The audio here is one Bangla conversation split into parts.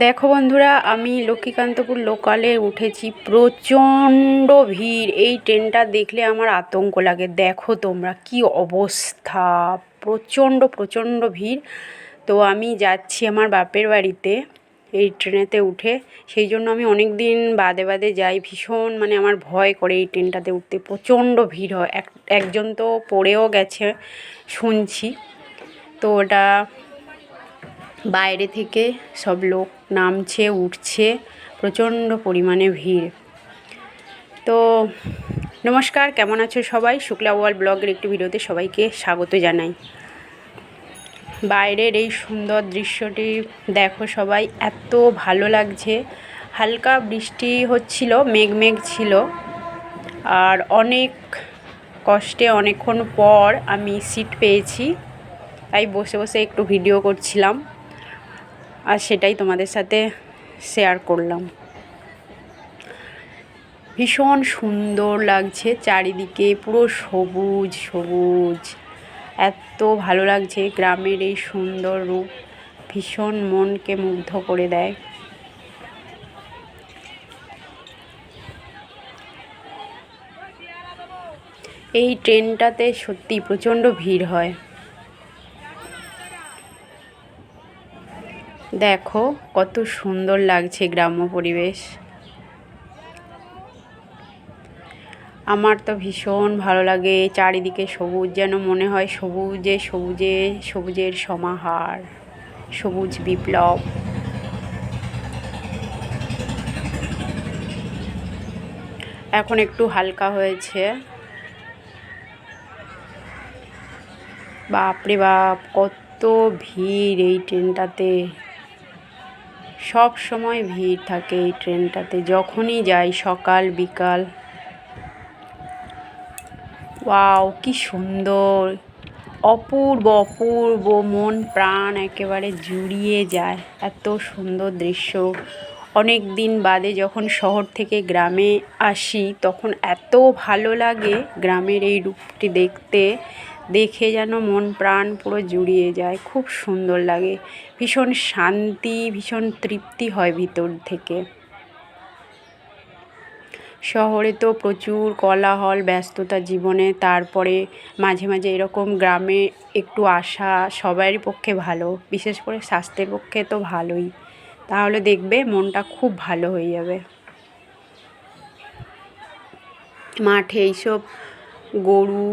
দেখো বন্ধুরা, আমি লক্ষ্মীকান্তপুর লোকালে উঠেছি। প্রচণ্ড ভিড়। এই ট্রেনটা দেখলে আমার আতঙ্ক লাগে। দেখো তোমরা কি অবস্থা, প্রচণ্ড প্রচণ্ড ভিড়। তো আমি যাচ্ছি আমার বাপের বাড়িতে এই ট্রেনেতে উঠে। সেই জন্য আমি অনেক দিন বাদে বাদে যাই। ভীষণ আমার ভয় করে এই ট্রেনটাতে উঠতে। প্রচণ্ড ভিড় হয়। একজন তো পড়েও গেছে শুনছি। তো ওটা বাইরে থেকে সব লোক নামছে উঠছে, প্রচণ্ড পরিমাণে ভিড়। তো নমস্কার, কেমন আছো সবাই? শুক্লা ওয়ার্ল্ড ব্লগের একটি ভিডিওতে সবাইকে স্বাগত জানাই। বাইরের এই সুন্দর দৃশ্যটি দেখো সবাই, এত ভালো লাগছে। হালকা বৃষ্টি হচ্ছিল, মেঘ ছিল। আর অনেক কষ্টে অনেকক্ষণ পর আমি সিট পেয়েছি, তাই বসে বসে একটু ভিডিও করছিলাম, আর সেটাই তোমাদের সাথে শেয়ার করলাম। ভীষণ সুন্দর লাগছে চারিদিকে, পুরো সবুজ সবুজ। এত ভালো লাগছে গ্রামের এই সুন্দর রূপ, ভীষণ মনকে মুগ্ধ করে দেয়। এই ট্রেনটাতে সত্যি প্রচণ্ড ভিড় হয়। দেখো কত সুন্দর লাগছে গ্রাম্য পরিবেশ। আমার তো ভীষণ ভালো লাগে। চারিদিকে সবুজ, যেন মনে হয় সবুজে সবুজে সবুজের সমাহার, সবুজ বিপ্লব। এখন একটু হালকা হয়েছে। বাপরে বাপ, কত ভিড় এই ট্রেনটাতে। সব সময় ভিড় থাকে এই ট্রেনটাতে, যখনই যাই, সকাল বিকাল। ওয়াও, কি সুন্দর, অপূর্ব অপূর্ব, মন প্রাণ একেবারে জুড়িয়ে যায়। এত সুন্দর দৃশ্য। অনেক দিন বাদে যখন শহর থেকে গ্রামে আসি, তখন এত ভালো লাগে গ্রামের এই রূপটি দেখতে। দেখে যেন মন প্রাণ পুরো জুড়িয়ে যায়, খুব সুন্দর লাগে। ভীষণ শান্তি, ভীষণ তৃপ্তি হয় ভিতর থেকে। শহরে তো প্রচুর কোলাহল, ব্যস্ততা জীবনে। তারপরে মাঝে মাঝে এরকম গ্রামে একটু আসা সবারই পক্ষে ভালো, বিশেষ করে স্বাস্থ্যের পক্ষে তো ভালোই। তাহলে দেখবে মনটা খুব ভালো হয়ে যাবে। মাঠে এইসব গরু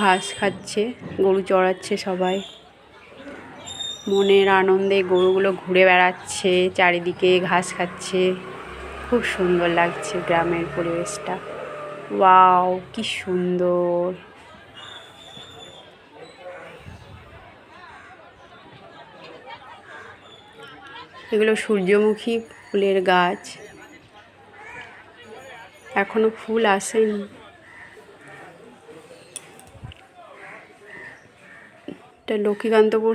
ঘাস খাচ্ছে, গরু চড়াচ্ছে সবাই। মনের আনন্দে গরুগুলো ঘুরে বেড়াচ্ছে, চারিদিকে ঘাস খাচ্ছে। খুব সুন্দর লাগছে গ্রামের পরিবেশটা। ওয়াও, কি সুন্দর। এগুলো সূর্যমুখী ফুলের গাছ, এখনো ফুল আসেনি। এটা লক্ষ্মীকান্তপুর